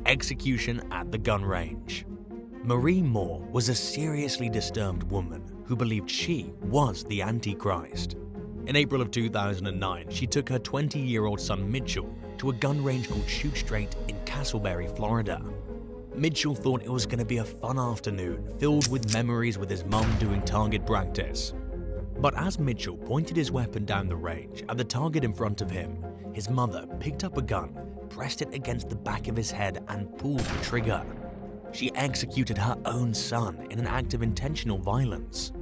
execution at the gun range. Marie Moore was a seriously disturbed woman who believed she was the Antichrist. In April of 2009, she took her 20-year-old son Mitchell to a gun range called Shoot Straight in Castleberry, Florida. Mitchell thought it was going to be a fun afternoon filled with memories with his mum doing target practice. But as Mitchell pointed his weapon down the range at the target in front of him, his mother picked up a gun, pressed it against the back of his head and pulled the trigger. She executed her own son in an act of intentional violence.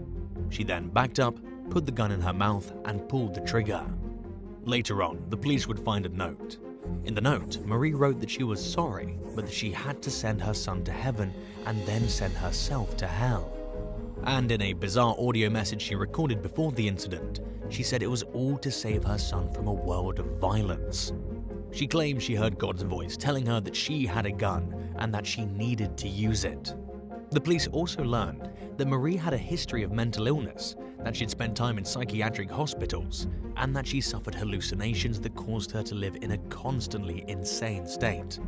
She then backed up, put the gun in her mouth and pulled the trigger. Later on, the police would find a note. In the note, Marie wrote that she was sorry, but that she had to send her son to heaven and then send herself to hell. And in a bizarre audio message she recorded before the incident, she said it was all to save her son from a world of violence. She claimed she heard God's voice telling her that she had a gun and that she needed to use it. The police also learned that Marie had a history of mental illness, that she'd spent time in psychiatric hospitals, and that she suffered hallucinations that caused her to live in a constantly insane state.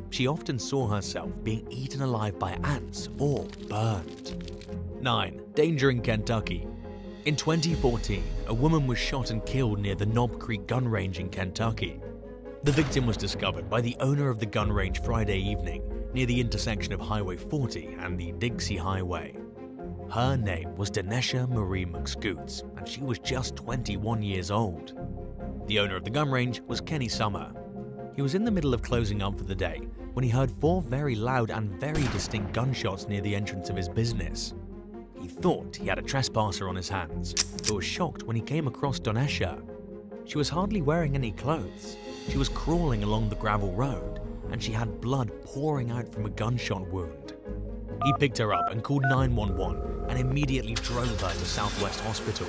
She often saw herself being eaten alive by ants or burned. 9. Danger in Kentucky. In 2014, a woman was shot and killed near the Knob Creek gun range in Kentucky. The victim was discovered by the owner of the gun range Friday evening near the intersection of Highway 40 and the Dixie Highway. Her name was Danesha Marie McScoots, and she was just 21 years old. The owner of the gun range was Kenny Summer. He was in the middle of closing up for the day when he heard 4 very loud and very distinct gunshots near the entrance of his business. He thought he had a trespasser on his hands, but was shocked when he came across Danesha. She was hardly wearing any clothes. She was crawling along the gravel road, and she had blood pouring out from a gunshot wound. He picked her up and called 911 and immediately drove her to Southwest Hospital.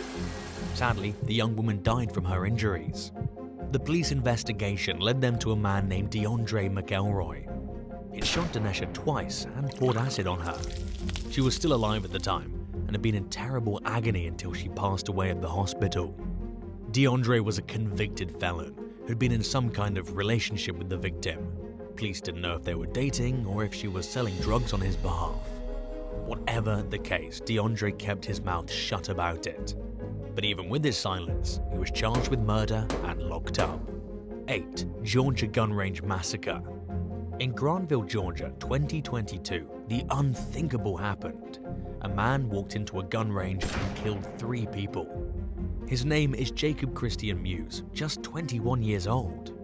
Sadly, the young woman died from her injuries. The police investigation led them to a man named DeAndre McElroy. He'd shot Danesha twice and poured acid on her. She was still alive at the time and had been in terrible agony until she passed away at the hospital. DeAndre was a convicted felon who'd been in some kind of relationship with the victim. Police didn't know if they were dating or if she was selling drugs on his behalf. Whatever the case, DeAndre kept his mouth shut about it. But even with his silence, he was charged with murder and locked up. 8. Georgia Gun Range Massacre. In Granville, Georgia, 2022, the unthinkable happened. A man walked into a gun range and killed 3 people. His name is Jacob Christian Muse, just 21 years old.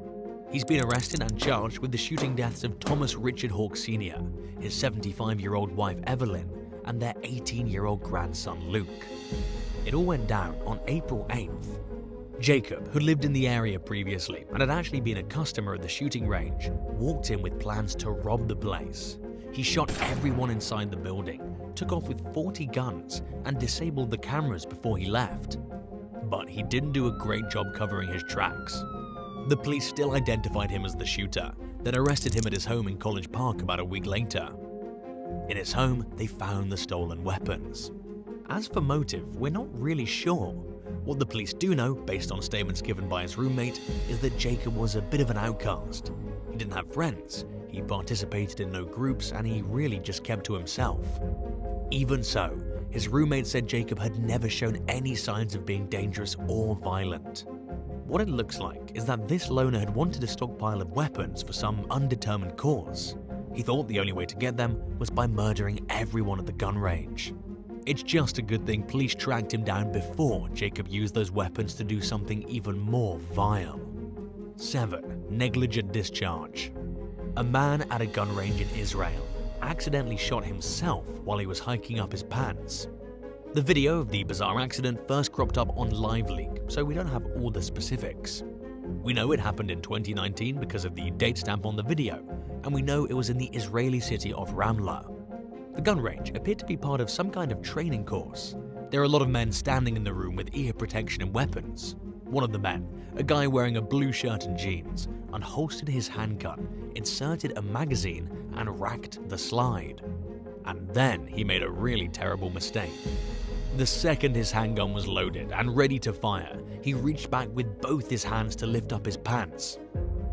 He's been arrested and charged with the shooting deaths of Thomas Richard Hawk Sr., his 75-year-old wife Evelyn, and their 18-year-old grandson Luke. It all went down on April 8th. Jacob, who lived in the area previously and had actually been a customer at the shooting range, walked in with plans to rob the place. He shot everyone inside the building, took off with 40 guns, and disabled the cameras before he left. But he didn't do a great job covering his tracks. The police still identified him as the shooter, then arrested him at his home in College Park about a week later. In his home, they found the stolen weapons. As for motive, we're not really sure. What the police do know, based on statements given by his roommate, is that Jacob was a bit of an outcast. He didn't have friends, he participated in no groups, and he really just kept to himself. Even so, his roommate said Jacob had never shown any signs of being dangerous or violent. What it looks like is that this loner had wanted a stockpile of weapons for some undetermined cause. He thought the only way to get them was by murdering everyone at the gun range. It's just a good thing police tracked him down before Jacob used those weapons to do something even more vile. 7. Negligent discharge. A man at a gun range in Israel accidentally shot himself while he was hiking up his pants. The video of the bizarre accident first cropped up on LiveLeak, so we don't have all the specifics. We know it happened in 2019 because of the date stamp on the video, and we know it was in the Israeli city of Ramla. The gun range appeared to be part of some kind of training course. There are a lot of men standing in the room with ear protection and weapons. One of the men, a guy wearing a blue shirt and jeans, unholstered his handgun, inserted a magazine, and racked the slide. And then he made a really terrible mistake. The second his handgun was loaded and ready to fire, he reached back with both his hands to lift up his pants.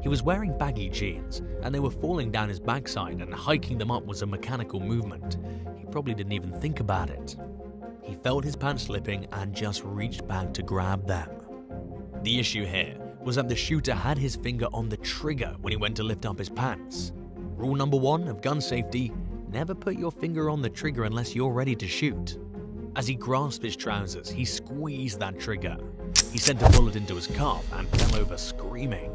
He was wearing baggy jeans, and they were falling down his backside, and hiking them up was a mechanical movement. He probably didn't even think about it. He felt his pants slipping and just reached back to grab them. The issue here was that the shooter had his finger on the trigger when he went to lift up his pants. Rule number 1 of gun safety: never put your finger on the trigger unless you're ready to shoot. As he grasped his trousers, he squeezed that trigger. He sent a bullet into his calf and fell over screaming.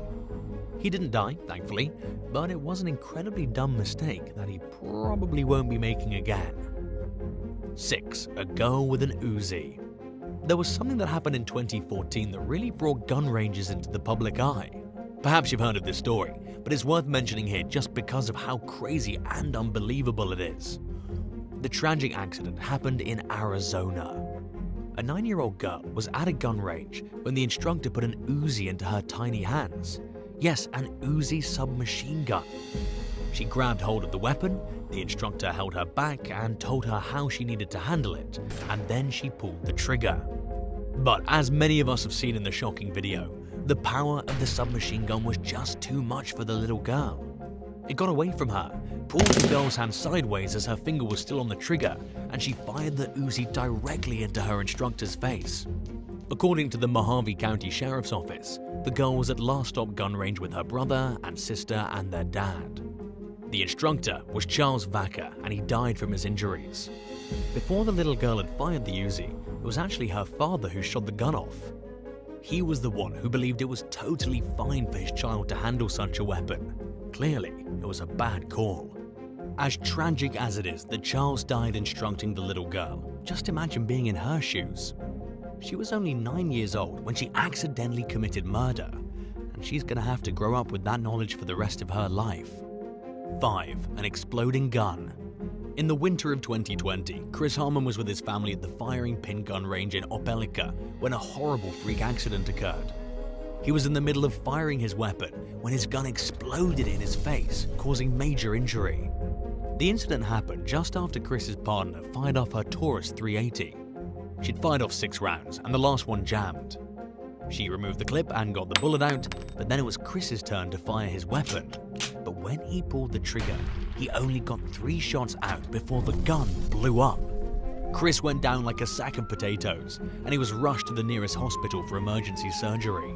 He didn't die, thankfully, but it was an incredibly dumb mistake that he probably won't be making again. 6. A girl with an Uzi. There was something that happened in 2014 that really brought gun ranges into the public eye. Perhaps you've heard of this story, but it's worth mentioning here just because of how crazy and unbelievable it is. The tragic accident happened in Arizona. A 9-year-old girl was at a gun range when the instructor put an Uzi into her tiny hands. Yes, an Uzi submachine gun. She grabbed hold of the weapon, the instructor held her back and told her how she needed to handle it, and then she pulled the trigger. But as many of us have seen in the shocking video, the power of the submachine gun was just too much for the little girl. It got away from her, pulled the girl's hand sideways as her finger was still on the trigger, and she fired the Uzi directly into her instructor's face. According to the Mojave County Sheriff's Office, the girl was at last stop gun range with her brother and sister and their dad. The instructor was Charles Vacker, and he died from his injuries. Before the little girl had fired the Uzi, it was actually her father who shot the gun off. He was the one who believed it was totally fine for his child to handle such a weapon. Clearly, it was a bad call. As tragic as it is that Charles died instructing the little girl, just imagine being in her shoes. She was only 9 years old when she accidentally committed murder, and she's gonna have to grow up with that knowledge for the rest of her life. 5. An exploding gun. In the winter of 2020, Chris Harmon was with his family at the firing pin gun range in Opelika when a horrible freak accident occurred. He was in the middle of firing his weapon when his gun exploded in his face, causing major injury. The incident happened just after Chris's partner fired off her Taurus 380. She'd fired off 6 rounds and the last one jammed. She removed the clip and got the bullet out, but then it was Chris's turn to fire his weapon. But when he pulled the trigger, he only got 3 shots out before the gun blew up. Chris went down like a sack of potatoes, and he was rushed to the nearest hospital for emergency surgery.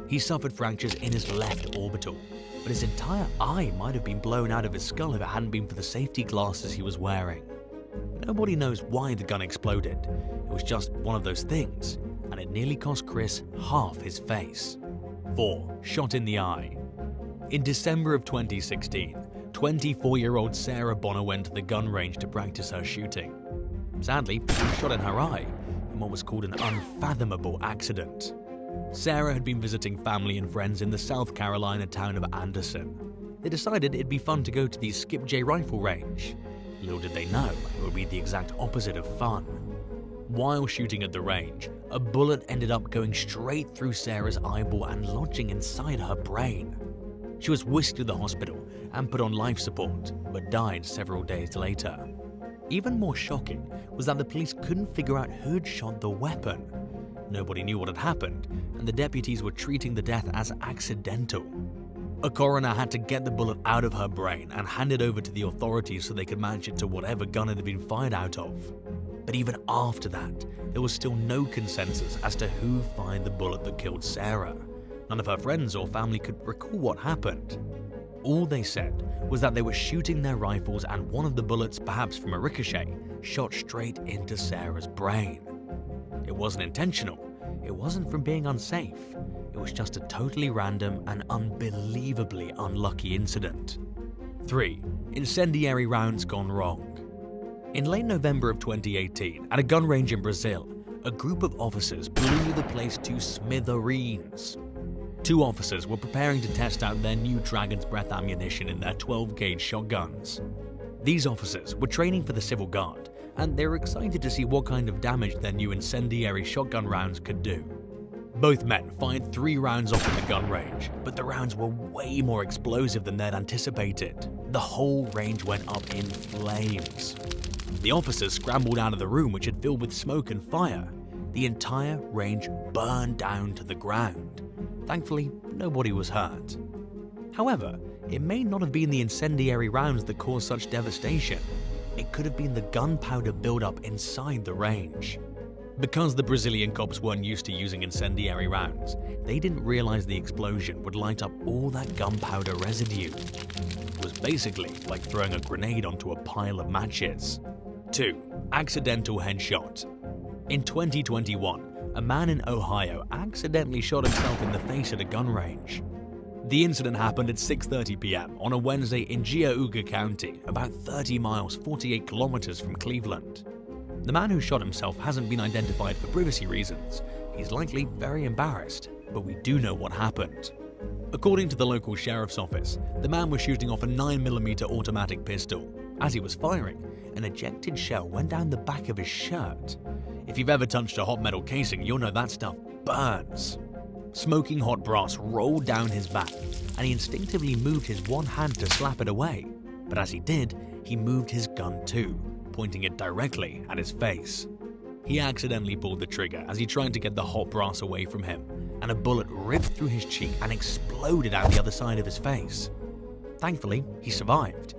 He suffered fractures in his left orbital, but his entire eye might have been blown out of his skull if it hadn't been for the safety glasses he was wearing. Nobody knows why the gun exploded. It was just one of those things, and it nearly cost Chris half his face. 4. Shot in the eye. In December of 2016, 24-year-old Sarah Bonner went to the gun range to practice her shooting. Sadly, she was shot in her eye in what was called an unfathomable accident. Sarah had been visiting family and friends in the South Carolina town of Anderson. They decided it'd be fun to go to the Skip J rifle range. Little did they know, it would be the exact opposite of fun. While shooting at the range, a bullet ended up going straight through Sarah's eyeball and lodging inside her brain. She was whisked to the hospital and put on life support, but died several days later. Even more shocking was that the police couldn't figure out who'd shot the weapon. Nobody knew what had happened, and the deputies were treating the death as accidental. A coroner had to get the bullet out of her brain and hand it over to the authorities so they could match it to whatever gun it had been fired out of. But even after that, there was still no consensus as to who fired the bullet that killed Sarah. None of her friends or family could recall what happened. All they said was that they were shooting their rifles and one of the bullets, perhaps from a ricochet, shot straight into Sarah's brain. It wasn't intentional. It wasn't from being unsafe. It was just a totally random and unbelievably unlucky incident. 3. Incendiary rounds gone wrong. In late November of 2018, at a gun range in Brazil, a group of officers blew the place to smithereens. 2 officers were preparing to test out their new Dragon's Breath ammunition in their 12-gauge shotguns. These officers were training for the Civil Guard, and they were excited to see what kind of damage their new incendiary shotgun rounds could do. Both men fired 3 rounds off at the gun range, but the rounds were way more explosive than they'd anticipated. The whole range went up in flames. The officers scrambled out of the room, which had filled with smoke and fire. The entire range burned down to the ground. Thankfully, nobody was hurt. However, it may not have been the incendiary rounds that caused such devastation. It could have been the gunpowder buildup inside the range. Because the Brazilian cops weren't used to using incendiary rounds, they didn't realize the explosion would light up all that gunpowder residue. It was basically like throwing a grenade onto a pile of matches. 2. Accidental headshot. In 2021, a man in Ohio accidentally shot himself in the face at a gun range. The incident happened at 6:30 p.m. on a Wednesday in Geauga County, about 30 miles 48 kilometers from Cleveland. The man who shot himself hasn't been identified for privacy reasons. He's likely very embarrassed, but we do know what happened. According to the local sheriff's office, the man was shooting off a 9mm automatic pistol. As he was firing, an ejected shell went down the back of his shirt. If you've ever touched a hot metal casing, you'll know that stuff burns. Smoking hot brass rolled down his back, and he instinctively moved his one hand to slap it away. But as he did, he moved his gun too, pointing it directly at his face. He accidentally pulled the trigger as he tried to get the hot brass away from him, and a bullet ripped through his cheek and exploded out the other side of his face. Thankfully, he survived.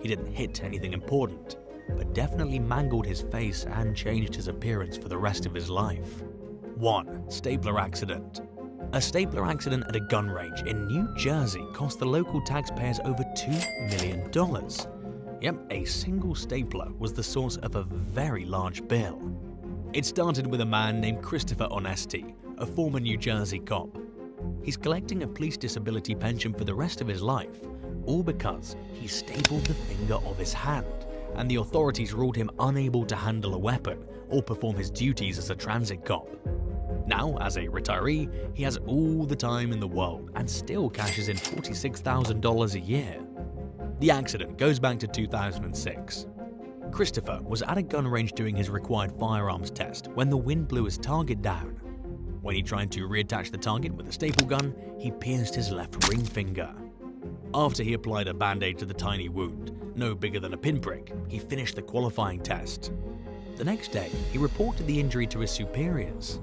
He didn't hit anything important, but definitely mangled his face and changed his appearance for the rest of his life. 1. Stapler accident. A stapler accident at a gun range in New Jersey cost the local taxpayers over $2 million. Yep, a single stapler was the source of a very large bill. It started with a man named Christopher Onesti, a former New Jersey cop. He's collecting a police disability pension for the rest of his life, all because he stapled the finger of his hand, and the authorities ruled him unable to handle a weapon or perform his duties as a transit cop. Now, as a retiree, he has all the time in the world and still cashes in $46,000 a year. The accident goes back to 2006. Christopher was at a gun range doing his required firearms test when the wind blew his target down. When he tried to reattach the target with a staple gun, he pierced his left ring finger. After he applied a band-aid to the tiny wound, no bigger than a pinprick, he finished the qualifying test. The next day, he reported the injury to his superiors.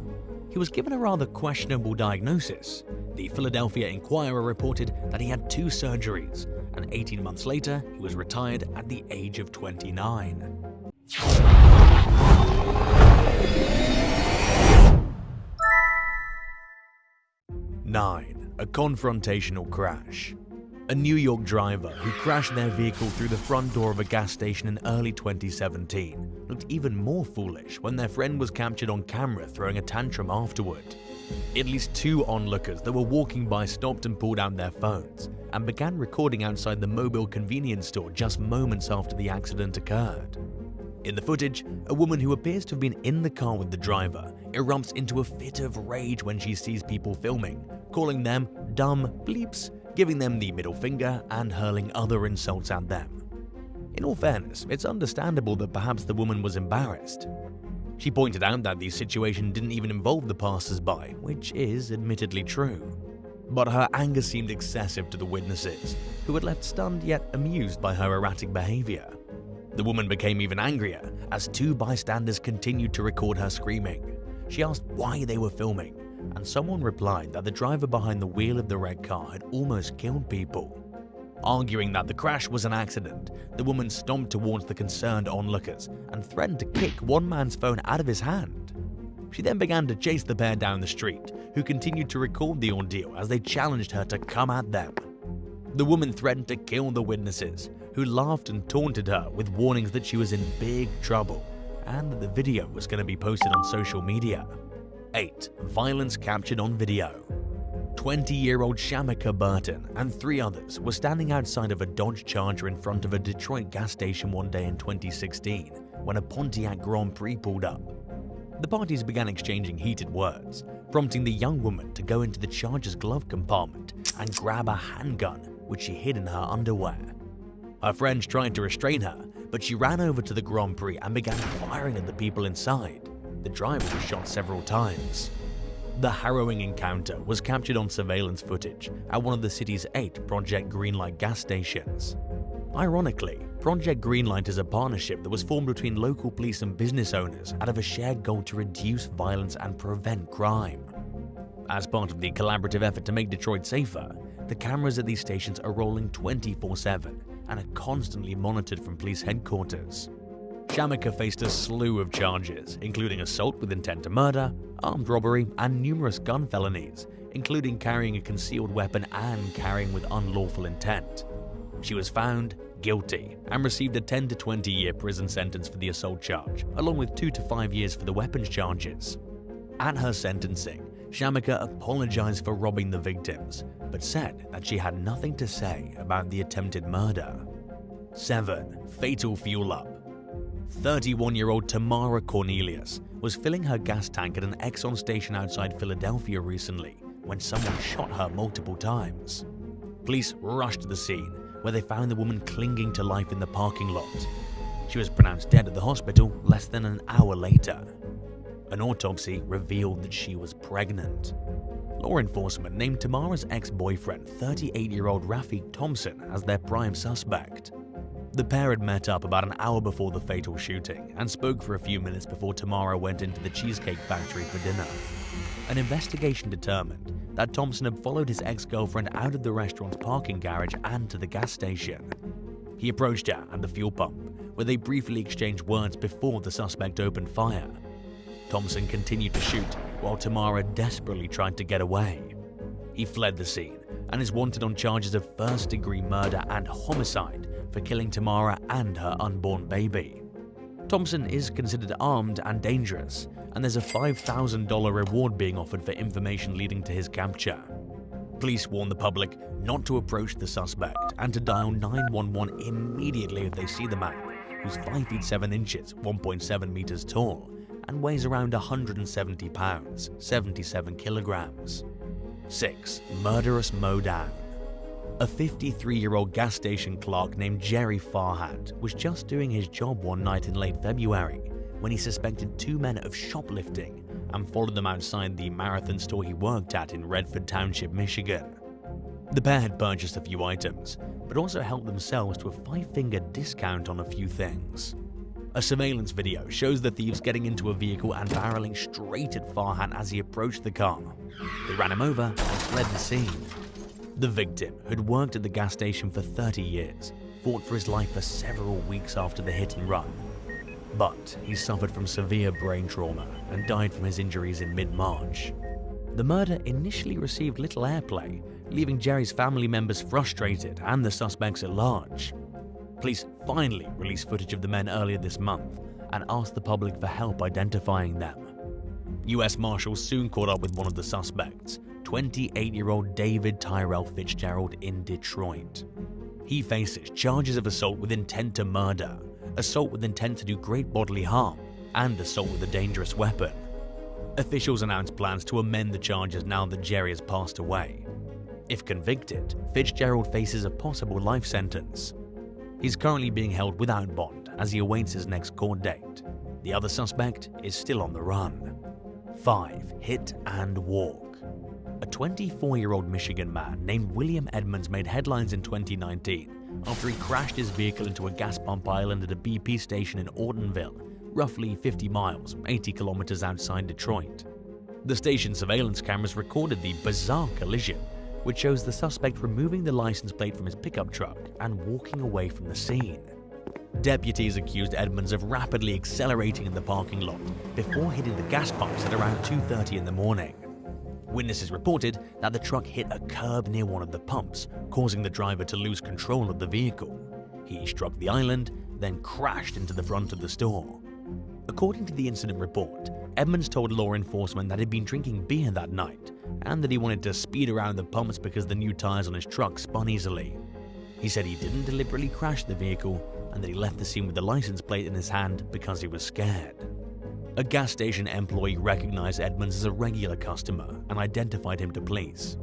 He was given a rather questionable diagnosis. The Philadelphia Inquirer reported that he had 2 surgeries, and 18 months later, he was retired at the age of 29. Nine. A confrontational crash. A New York driver who crashed their vehicle through the front door of a gas station in early 2017 looked even more foolish when their friend was captured on camera throwing a tantrum afterward. At least 2 onlookers that were walking by stopped and pulled out their phones and began recording outside the mobile convenience store just moments after the accident occurred. In the footage, a woman who appears to have been in the car with the driver erupts into a fit of rage when she sees people filming, calling them dumb bleeps, giving them the middle finger, and hurling other insults at them. In all fairness, it's understandable that perhaps the woman was embarrassed. She pointed out that the situation didn't even involve the passers-by, which is admittedly true. But her anger seemed excessive to the witnesses, who were left stunned yet amused by her erratic behavior. The woman became even angrier as 2 bystanders continued to record her screaming. She asked why they were filming, and someone replied that the driver behind the wheel of the red car had almost killed people. Arguing that the crash was an accident, the woman stomped towards the concerned onlookers and threatened to kick one man's phone out of his hand. She then began to chase the pair down the street, who continued to record the ordeal as they challenged her to come at them. The woman threatened to kill the witnesses, who laughed and taunted her with warnings that she was in big trouble and that the video was going to be posted on social media. 8. Violence captured on video. 20-year-old Shamika Burton and 3 others were standing outside of a Dodge Charger in front of a Detroit gas station one day in 2016 when a Pontiac Grand Prix pulled up. The parties began exchanging heated words, prompting the young woman to go into the Charger's glove compartment and grab a handgun, which she hid in her underwear. Her friends tried to restrain her, but she ran over to the Grand Prix and began firing at the people inside. The driver was shot several times. The harrowing encounter was captured on surveillance footage at one of the city's 8 Project Greenlight gas stations. Ironically, Project Greenlight is a partnership that was formed between local police and business owners out of a shared goal to reduce violence and prevent crime. As part of the collaborative effort to make Detroit safer, the cameras at these stations are rolling 24/7 and are constantly monitored from police headquarters. Shamika faced a slew of charges, including assault with intent to murder, armed robbery, and numerous gun felonies, including carrying a concealed weapon and carrying with unlawful intent. She was found guilty and received a 10 to 20 year prison sentence for the assault charge, along with 2 to 5 years for the weapons charges. At her sentencing, Shamika apologized for robbing the victims, but said that she had nothing to say about the attempted murder. 7. Fatal fuel up. 31-year-old Tamara Cornelius was filling her gas tank at an Exxon station outside Philadelphia recently when someone shot her multiple times. Police rushed to the scene, where they found the woman clinging to life in the parking lot. She was pronounced dead at the hospital less than an hour later. An autopsy revealed that she was pregnant. Law enforcement named Tamara's ex-boyfriend, 38-year-old Rafi Thompson, as their prime suspect. The pair had met up about an hour before the fatal shooting and spoke for a few minutes before Tamara went into the Cheesecake Factory for dinner. An investigation determined that Thompson had followed his ex-girlfriend out of the restaurant's parking garage and to the gas station. He approached her at the fuel pump, where they briefly exchanged words before the suspect opened fire. Thompson continued to shoot while Tamara desperately tried to get away. He fled the scene and is wanted on charges of first-degree murder and homicide for killing Tamara and her unborn baby. Thompson is considered armed and dangerous, and there's a $5,000 reward being offered for information leading to his capture. Police warn the public not to approach the suspect and to dial 911 immediately if they see the man, who's 5 feet 7 inches, 1.7 meters tall, and weighs around 170 pounds, 77 kilograms. 6. Murderous Mowdown. A 53-year-old gas station clerk named Jerry Farhat was just doing his job one night in late February when he suspected 2 men of shoplifting and followed them outside the marathon store he worked at in Redford Township, Michigan. The pair had purchased a few items, but also helped themselves to a 5-finger discount on a few things. A surveillance video shows the thieves getting into a vehicle and barreling straight at Farhat as he approached the car. They ran him over and fled the scene. The victim, who'd worked at the gas station for 30 years, fought for his life for several weeks after the hit and run. But he suffered from severe brain trauma and died from his injuries in mid-March. The murder initially received little airplay, leaving Jerry's family members frustrated and the suspects at large. Police finally released footage of the men earlier this month and asked the public for help identifying them. U.S. Marshals soon caught up with one of the suspects, 28-year-old David Tyrell Fitzgerald in Detroit. He faces charges of assault with intent to murder, assault with intent to do great bodily harm, and assault with a dangerous weapon. Officials announced plans to amend the charges now that Jerry has passed away. If convicted, Fitzgerald faces a possible life sentence. He's currently being held without bond as he awaits his next court date. The other suspect is still on the run. 5. Hit and walk. A 24-year-old Michigan man named William Edmonds made headlines in 2019 after he crashed his vehicle into a gas pump island at a BP station in Ortonville, roughly 50 miles, 80 kilometers outside Detroit. The station's surveillance cameras recorded the bizarre collision, which shows the suspect removing the license plate from his pickup truck and walking away from the scene. Deputies accused Edmonds of rapidly accelerating in the parking lot before hitting the gas pumps at around 2:30 in the morning. Witnesses reported that the truck hit a curb near one of the pumps, causing the driver to lose control of the vehicle. He struck the island, then crashed into the front of the store. According to the incident report, Edmonds told law enforcement that he'd been drinking beer that night and that he wanted to speed around the pumps because the new tires on his truck spun easily. He said he didn't deliberately crash the vehicle and that he left the scene with the license plate in his hand because he was scared. A gas station employee recognized Edmonds as a regular customer and identified him to police.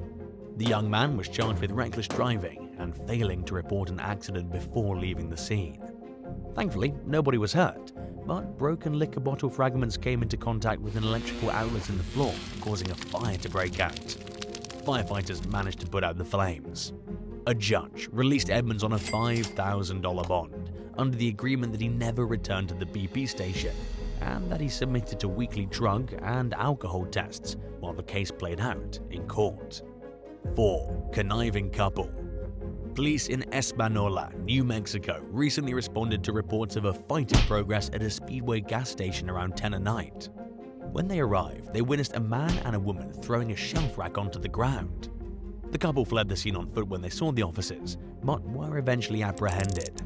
The young man was charged with reckless driving and failing to report an accident before leaving the scene. Thankfully, nobody was hurt, but broken liquor bottle fragments came into contact with an electrical outlet in the floor, causing a fire to break out. Firefighters managed to put out the flames. A judge released Edmonds on a $5,000 bond under the agreement that he never returned to the BP station and that he submitted to weekly drug and alcohol tests while the case played out in court. 4. Conniving couple. Police in Espanola, New Mexico recently responded to reports of a fight in progress at a Speedway gas station around 10 at night. When they arrived, they witnessed a man and a woman throwing a shelf rack onto the ground. The couple fled the scene on foot when they saw the officers, but were eventually apprehended.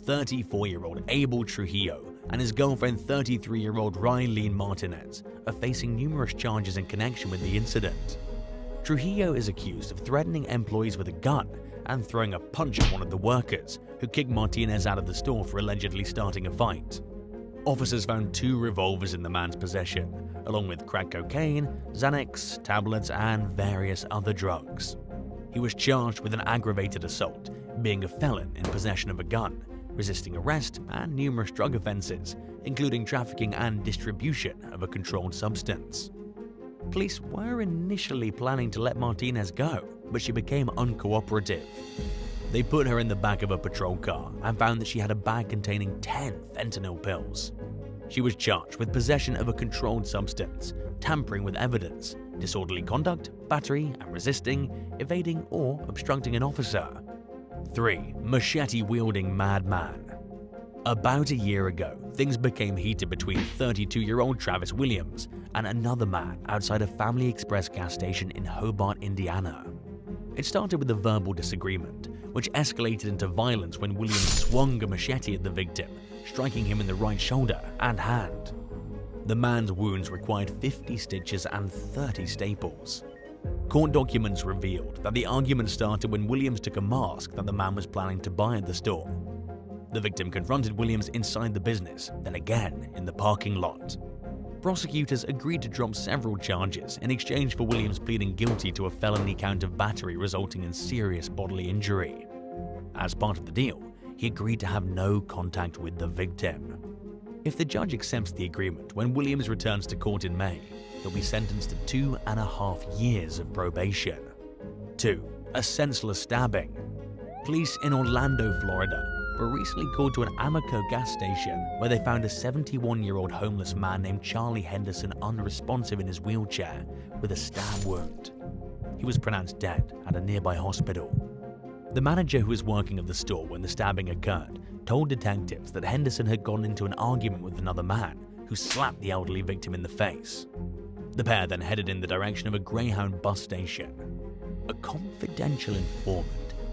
34-year-old Abel Trujillo and his girlfriend 33-year-old Raylene Martinez are facing numerous charges in connection with the incident. Trujillo is accused of threatening employees with a gun and throwing a punch at one of the workers, who kicked Martinez out of the store for allegedly starting a fight. Officers found 2 revolvers in the man's possession, along with crack cocaine, Xanax, tablets, and various other drugs. He was charged with an aggravated assault, being a felon in possession of a gun, resisting arrest, and numerous drug offenses, including trafficking and distribution of a controlled substance. Police were initially planning to let Martinez go, but she became uncooperative. They put her in the back of a patrol car and found that she had a bag containing 10 fentanyl pills. She was charged with possession of a controlled substance, tampering with evidence, disorderly conduct, battery and resisting, evading or obstructing an officer. 3. Machete wielding madman. About a year ago, things became heated between 32-year-old Travis Williams and another man outside a Family Express gas station in Hobart, Indiana. It started with a verbal disagreement, which escalated into violence when Williams swung a machete at the victim, striking him in the right shoulder and hand. The man's wounds required 50 stitches and 30 staples. Court documents revealed that the argument started when Williams took a mask that the man was planning to buy at the store. The victim confronted Williams inside the business, then again in the parking lot. Prosecutors agreed to drop several charges in exchange for Williams pleading guilty to a felony count of battery resulting in serious bodily injury. As part of the deal, he agreed to have no contact with the victim. If the judge accepts the agreement, when Williams returns to court in May, he'll be sentenced to 2.5 years of probation. 2. A senseless stabbing. Police in Orlando, Florida were recently called to an Amoco gas station where they found a 71-year-old homeless man named Charlie Henderson unresponsive in his wheelchair with a stab wound. He was pronounced dead at a nearby hospital. The manager who was working at the store when the stabbing occurred told detectives that Henderson had gotten into an argument with another man who slapped the elderly victim in the face. The pair then headed in the direction of a Greyhound bus station. A confidential informant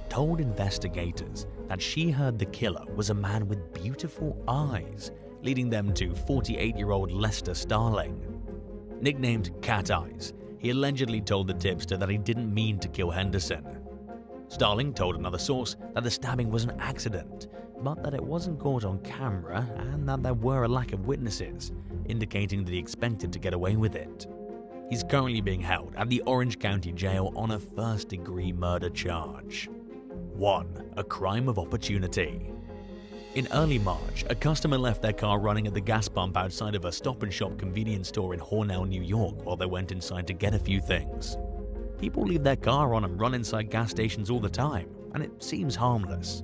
told investigators that she heard the killer was a man with beautiful eyes, leading them to 48-year-old Lester Starling. Nicknamed Cat Eyes, he allegedly told the tipster that he didn't mean to kill Henderson. Starling told another source that the stabbing was an accident, but that it wasn't caught on camera and that there were a lack of witnesses, indicating that he expected to get away with it. He's currently being held at the Orange County Jail on a first-degree murder charge. 1. A crime of opportunity. In early March, a customer left their car running at the gas pump outside of a Stop and Shop convenience store in Hornell, New York while they went inside to get a few things. People leave their car on and run inside gas stations all the time, and it seems harmless.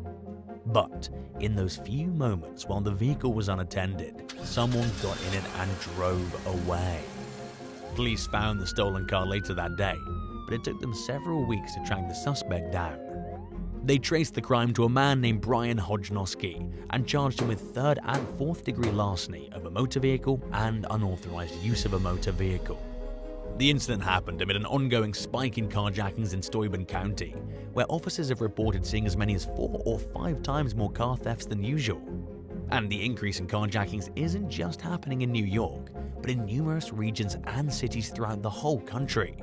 But in those few moments while the vehicle was unattended, someone got in it and drove away. Police found the stolen car later that day, but it took them several weeks to track the suspect down. They traced the crime to a man named Brian Hodgnoski and charged him with 3rd and 4th degree larceny of a motor vehicle and unauthorized use of a motor vehicle. The incident happened amid an ongoing spike in carjackings in Steuben County, where officers have reported seeing as many as 4 or 5 times more car thefts than usual. And the increase in carjackings isn't just happening in New York, but in numerous regions and cities throughout the whole country.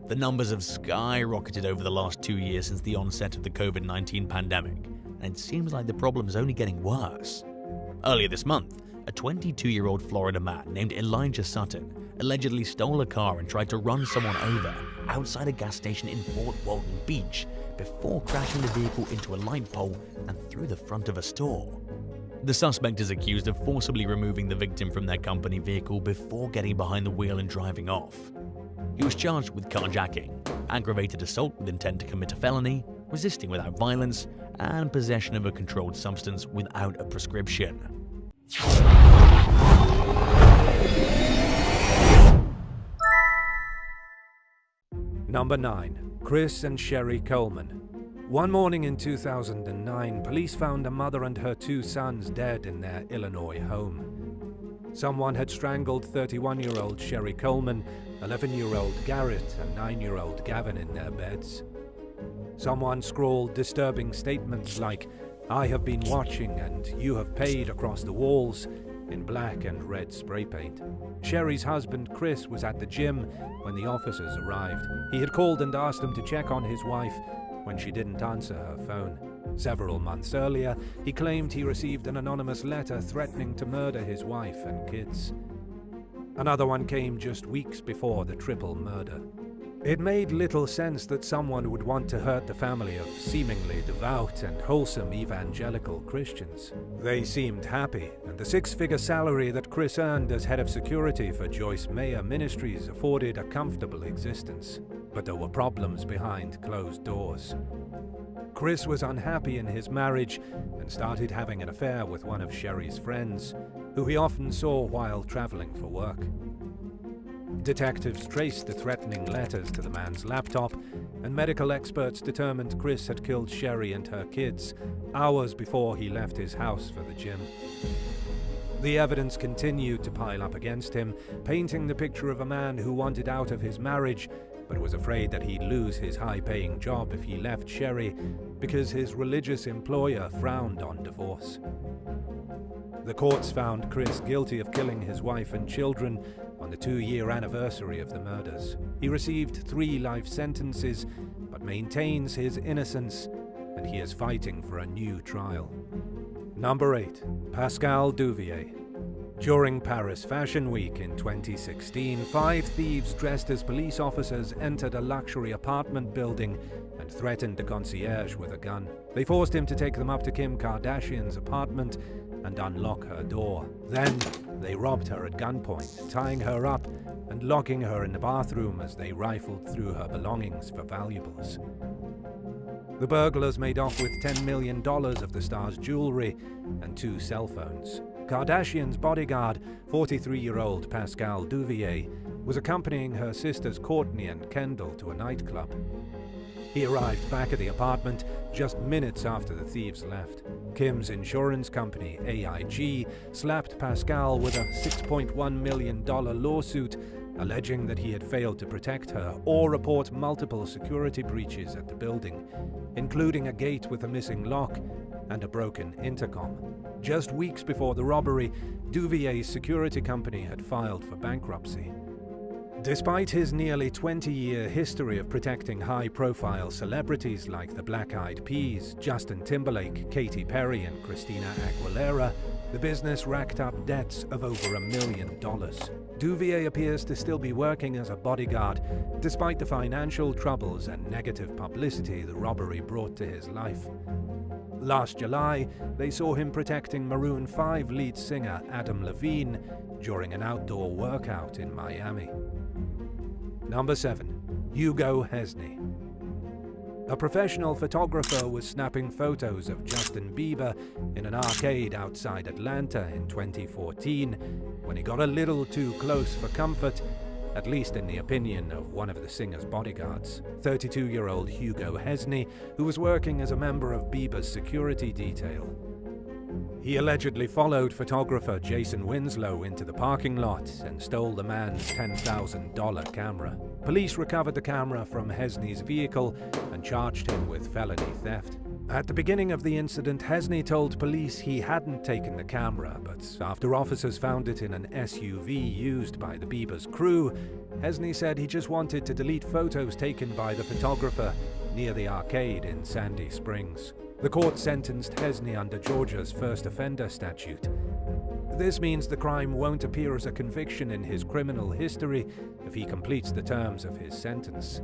The numbers have skyrocketed over the last 2 years since the onset of the COVID-19 pandemic, and it seems like the problem is only getting worse. Earlier this month, a 22-year-old Florida man named Elijah Sutton allegedly stole a car and tried to run someone over outside a gas station in Fort Walton Beach before crashing the vehicle into a light pole and through the front of a store. The suspect is accused of forcibly removing the victim from their company vehicle before getting behind the wheel and driving off. He was charged with carjacking, aggravated assault with intent to commit a felony, resisting without violence, and possession of a controlled substance without a prescription. Number 9. Chris and Sherry Coleman. One morning in 2009, police found a mother and her 2 sons dead in their Illinois home. Someone had strangled 31-year-old Sherry Coleman, 11-year-old Garrett, and 9-year-old Gavin in their beds. Someone scrawled disturbing statements like, "I have been watching and you have paid" across the walls in black and red spray paint. Sherry's husband Chris was at the gym when the officers arrived. He had called and asked them to check on his wife when she didn't answer her phone. Several months earlier, he claimed he received an anonymous letter threatening to murder his wife and kids. Another one came just weeks before the triple murder. It made little sense that someone would want to hurt the family of seemingly devout and wholesome evangelical Christians. They seemed happy, and the 6-figure salary that Chris earned as head of security for Joyce Meyer Ministries afforded a comfortable existence. But there were problems behind closed doors. Chris was unhappy in his marriage and started having an affair with one of Sherry's friends, who he often saw while traveling for work. Detectives traced the threatening letters to the man's laptop, and medical experts determined Chris had killed Sherry and her kids hours before he left his house for the gym. The evidence continued to pile up against him, painting the picture of a man who wanted out of his marriage but was afraid that he'd lose his high-paying job if he left Sherry because his religious employer frowned on divorce. The courts found Chris guilty of killing his wife and children on the 2-year anniversary of the murders. He received 3 life sentences, but maintains his innocence, and he is fighting for a new trial. Number 8. Pascal Duvier. During Paris Fashion Week in 2016, 5 thieves dressed as police officers entered a luxury apartment building and threatened the concierge with a gun. They forced him to take them up to Kim Kardashian's apartment and unlock her door. Then they robbed her at gunpoint, tying her up and locking her in the bathroom as they rifled through her belongings for valuables. The burglars made off with $10 million of the star's jewelry and 2 cell phones. Kardashian's bodyguard, 43-year-old Pascal Duvier, was accompanying her sisters Courtney and Kendall to a nightclub. He arrived back at the apartment just minutes after the thieves left. Kim's insurance company, AIG, slapped Pascal with a $6.1 million lawsuit, alleging that he had failed to protect her or report multiple security breaches at the building, including a gate with a missing lock and a broken intercom. Just weeks before the robbery, Duvier's security company had filed for bankruptcy. Despite his nearly 20-year history of protecting high-profile celebrities like the Black Eyed Peas, Justin Timberlake, Katy Perry, and Christina Aguilera, the business racked up debts of over $1 million. Duvier appears to still be working as a bodyguard, despite the financial troubles and negative publicity the robbery brought to his life. Last July, they saw him protecting Maroon 5 lead singer Adam Levine during an outdoor workout in Miami. Number 7. Hugo Hesny. A professional photographer was snapping photos of Justin Bieber in an arcade outside Atlanta in 2014 when he got a little too close for comfort, at least in the opinion of one of the singer's bodyguards, 32-year-old Hugo Hesny, who was working as a member of Bieber's security detail. He allegedly followed photographer Jason Winslow into the parking lot and stole the man's $10,000 camera. Police recovered the camera from Hesny's vehicle and charged him with felony theft. At the beginning of the incident, Hesny told police he hadn't taken the camera, but after officers found it in an SUV used by the Bieber's crew, Hesny said he just wanted to delete photos taken by the photographer near the arcade in Sandy Springs. The court sentenced Hesny under Georgia's first offender statute. This means the crime won't appear as a conviction in his criminal history if he completes the terms of his sentence.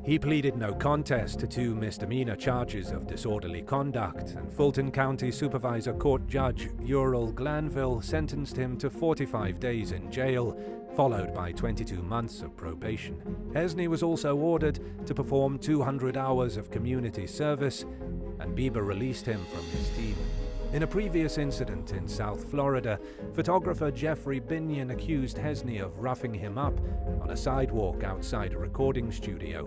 He pleaded no contest to 2 misdemeanor charges of disorderly conduct, and Fulton County Supervisor Court Judge Ural Glanville sentenced him to 45 days in jail, followed by 22 months of probation. Hesny was also ordered to perform 200 hours of community service, and Bieber released him from his team. In a previous incident in South Florida, photographer Jeffrey Binion accused Hesny of roughing him up on a sidewalk outside a recording studio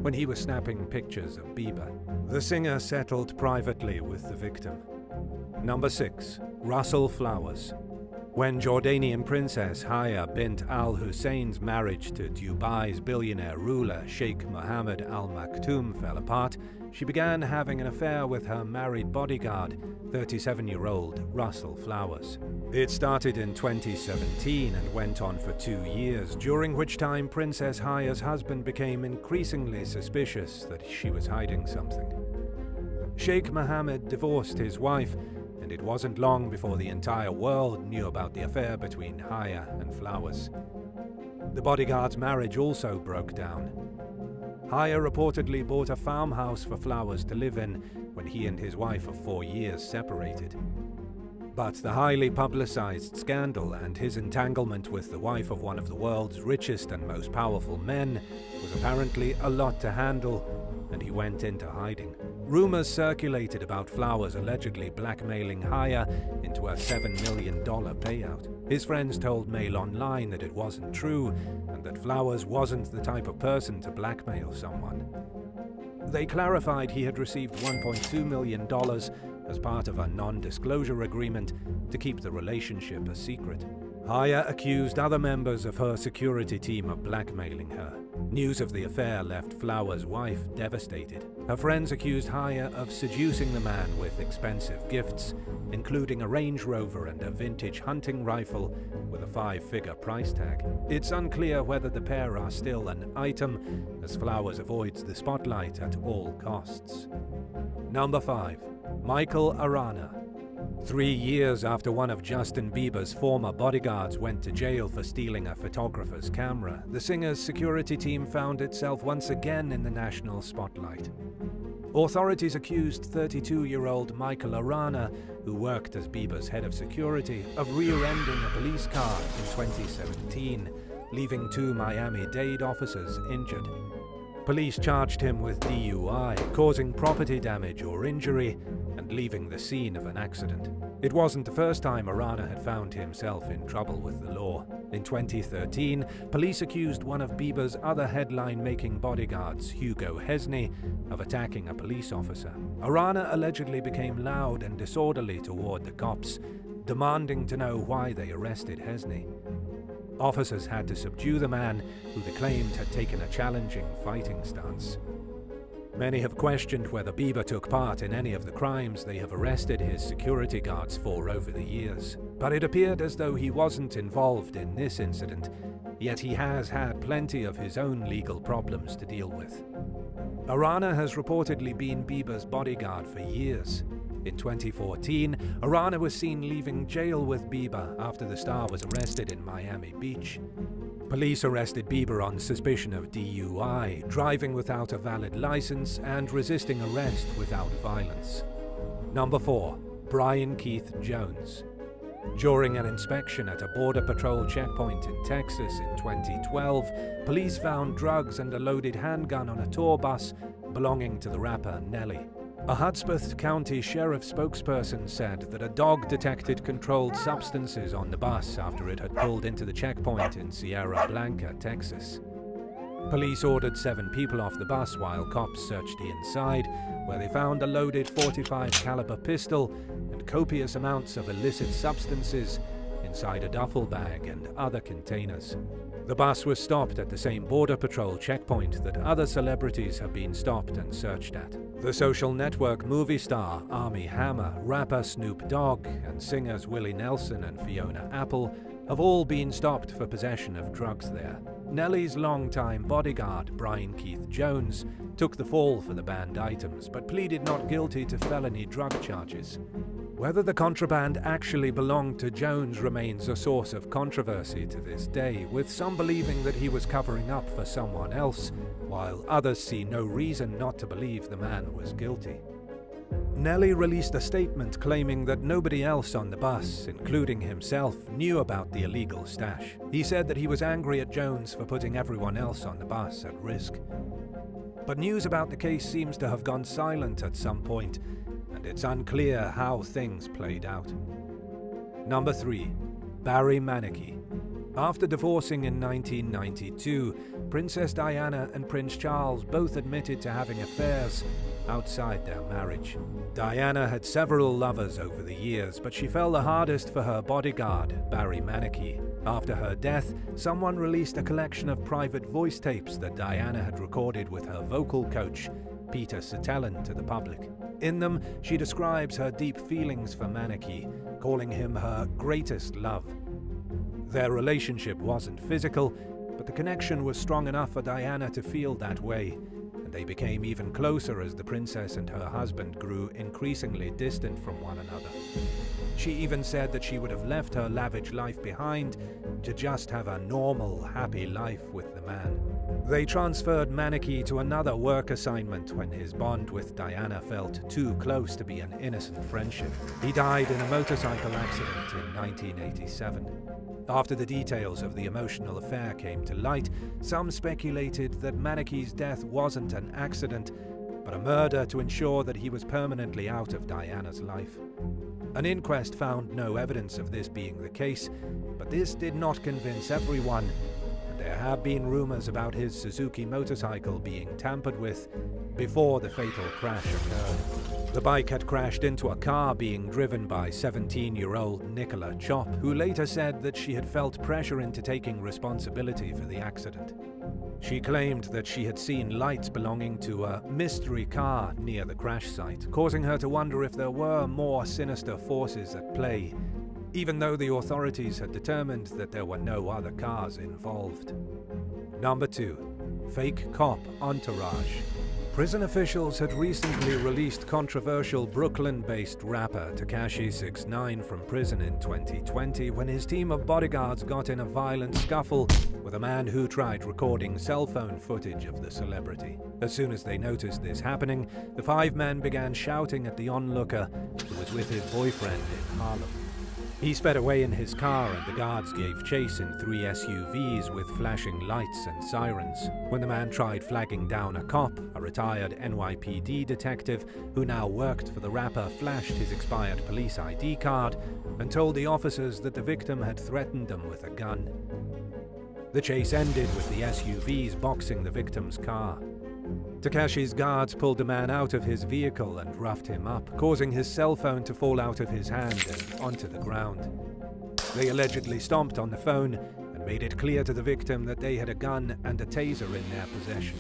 when he was snapping pictures of Bieber. The singer settled privately with the victim. Number 6. Russell Flowers. When Jordanian princess Haya bint Al Hussein's marriage to Dubai's billionaire ruler Sheikh Mohammed Al Maktoum fell apart, she began having an affair with her married bodyguard, 37-year-old Russell Flowers. It started in 2017 and went on for 2 years, during which time Princess Haya's husband became increasingly suspicious that she was hiding something. Sheikh Mohammed divorced his wife, and it wasn't long before the entire world knew about the affair between Haya and Flowers. The bodyguard's marriage also broke down. Haya reportedly bought a farmhouse for Flowers to live in when he and his wife of 4 years separated. But the highly publicized scandal and his entanglement with the wife of one of the world's richest and most powerful men was apparently a lot to handle, and he went into hiding. Rumors circulated about Flowers allegedly blackmailing Haya into a $7 million payout. His friends told Mail Online that it wasn't true, and that Flowers wasn't the type of person to blackmail someone. They clarified he had received $1.2 million as part of a non-disclosure agreement to keep the relationship a secret. Haya accused other members of her security team of blackmailing her. News of the affair left Flowers' wife devastated. Her friends accused Haya of seducing the man with expensive gifts, including a Range Rover and a vintage hunting rifle with a 5-figure price tag. It's unclear whether the pair are still an item, as Flowers avoids the spotlight at all costs. Number 5. Michael Arana. 3 years after one of Justin Bieber's former bodyguards went to jail for stealing a photographer's camera, the singer's security team found itself once again in the national spotlight. Authorities accused 32-year-old Michael Arana, who worked as Bieber's head of security, of rear-ending a police car in 2017, leaving 2 Miami-Dade officers injured. Police charged him with DUI, causing property damage or injury, and leaving the scene of an accident. It wasn't the first time Arana had found himself in trouble with the law. In 2013, police accused one of Bieber's other headline-making bodyguards, Hugo Hesny, of attacking a police officer. Arana allegedly became loud and disorderly toward the cops, demanding to know why they arrested Hesny. Officers had to subdue the man, who they claimed had taken a challenging fighting stance. Many have questioned whether Bieber took part in any of the crimes they have arrested his security guards for over the years. But it appeared as though he wasn't involved in this incident, yet he has had plenty of his own legal problems to deal with. Arana has reportedly been Bieber's bodyguard for years. In 2014, Arana was seen leaving jail with Bieber after the star was arrested in Miami Beach. Police arrested Bieber on suspicion of DUI, driving without a valid license, and resisting arrest without violence. Number 4. Brian Keith Jones. During an inspection at a Border Patrol checkpoint in Texas in 2012, police found drugs and a loaded handgun on a tour bus belonging to the rapper Nelly. A Hudspeth County Sheriff spokesperson said that a dog detected controlled substances on the bus after it had pulled into the checkpoint in Sierra Blanca, Texas. Police ordered 7 people off the bus while cops searched the inside, where they found a loaded .45 caliber pistol and copious amounts of illicit substances inside a duffel bag and other containers. The bus was stopped at the same Border Patrol checkpoint that other celebrities have been stopped and searched at. The Social Network movie star Armie Hammer, rapper Snoop Dogg, and singers Willie Nelson and Fiona Apple have all been stopped for possession of drugs there. Nelly's longtime bodyguard, Brian Keith Jones, took the fall for the banned items, but pleaded not guilty to felony drug charges. Whether the contraband actually belonged to Jones remains a source of controversy to this day, with some believing that he was covering up for someone else, while others see no reason not to believe the man was guilty. Nelly released a statement claiming that nobody else on the bus, including himself, knew about the illegal stash. He said that he was angry at Jones for putting everyone else on the bus at risk. But news about the case seems to have gone silent at some point, and it's unclear how things played out. Number 3. Barry Manaki. After divorcing in 1992, Princess Diana and Prince Charles both admitted to having affairs outside their marriage. Diana had several lovers over the years, but she fell the hardest for her bodyguard, Barry Manaki. After her death, someone released a collection of private voice tapes that Diana had recorded with her vocal coach, Peter Sutellen, to the public. In them, she describes her deep feelings for Manaki, calling him her greatest love. Their relationship wasn't physical, but the connection was strong enough for Diana to feel that way, and they became even closer as the princess and her husband grew increasingly distant from one another. She even said that she would have left her lavish life behind to just have a normal, happy life with the man. They transferred Manaki to another work assignment when his bond with Diana felt too close to be an innocent friendship. He died in a motorcycle accident in 1987. After the details of the emotional affair came to light, some speculated that Manaki's death wasn't an accident, but a murder to ensure that he was permanently out of Diana's life. An inquest found no evidence of this being the case, but this did not convince everyone, and there have been rumors about his Suzuki motorcycle being tampered with before the fatal crash occurred. The bike had crashed into a car being driven by 17-year-old Nicola Chop, who later said that she had felt pressure into taking responsibility for the accident. She claimed that she had seen lights belonging to a mystery car near the crash site, causing her to wonder if there were more sinister forces at play, even though the authorities had determined that there were no other cars involved. Number 2. Fake cop entourage. Prison officials had recently released controversial Brooklyn-based rapper Tekashi 6ix9ine from prison in 2020 when his team of bodyguards got in a violent scuffle with a man who tried recording cell phone footage of the celebrity. As soon as they noticed this happening, the 5 men began shouting at the onlooker, who was with his boyfriend in Harlem. He sped away in his car and the guards gave chase in 3 SUVs with flashing lights and sirens. When the man tried flagging down a cop, a retired NYPD detective who now worked for the rapper flashed his expired police ID card and told the officers that the victim had threatened them with a gun. The chase ended with the SUVs boxing the victim's car. Tekashi's guards pulled the man out of his vehicle and roughed him up, causing his cell phone to fall out of his hand and onto the ground. They allegedly stomped on the phone and made it clear to the victim that they had a gun and a taser in their possession.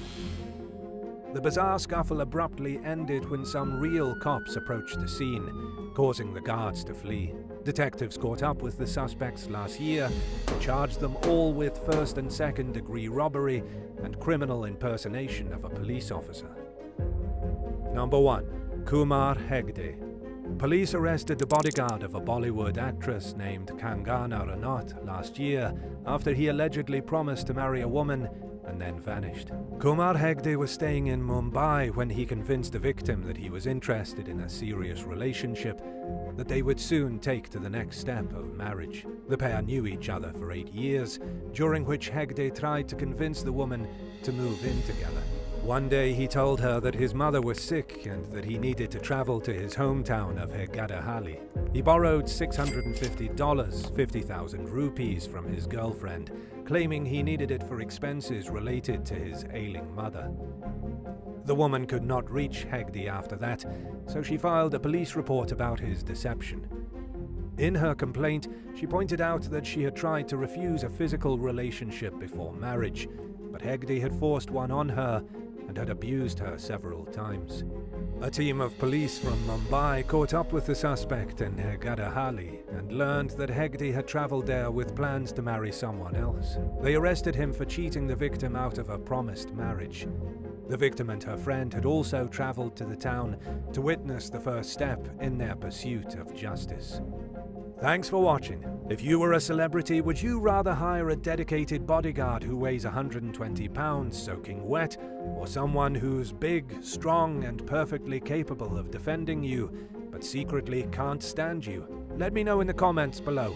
The bizarre scuffle abruptly ended when some real cops approached the scene, causing the guards to flee. Detectives caught up with the suspects last year and charged them all with first and second degree robbery and criminal impersonation of a police officer. Number 1. Kumar Hegde. Police arrested the bodyguard of a Bollywood actress named Kangana Ranaut last year after he allegedly promised to marry a woman and then vanished. Kumar Hegde was staying in Mumbai when he convinced the victim that he was interested in a serious relationship that they would soon take to the next step of marriage. The pair knew each other for 8 years, during which Hegde tried to convince the woman to move in together. One day he told her that his mother was sick and that he needed to travel to his hometown of Hegadahali. He borrowed $650, 50,000 rupees from his girlfriend, claiming he needed it for expenses related to his ailing mother. The woman could not reach Hegde after that, so she filed a police report about his deception. In her complaint, she pointed out that she had tried to refuse a physical relationship before marriage, but Hegde had forced one on her and had abused her several times. A team of police from Mumbai caught up with the suspect in Hegadahali and learned that Hegde had traveled there with plans to marry someone else. They arrested him for cheating the victim out of a promised marriage. The victim and her friend had also traveled to the town to witness the first step in their pursuit of justice. Thanks for watching. If you were a celebrity, would you rather hire a dedicated bodyguard who weighs 120 pounds soaking wet, or someone who's big, strong, and perfectly capable of defending you, but secretly can't stand you? Let me know in the comments below.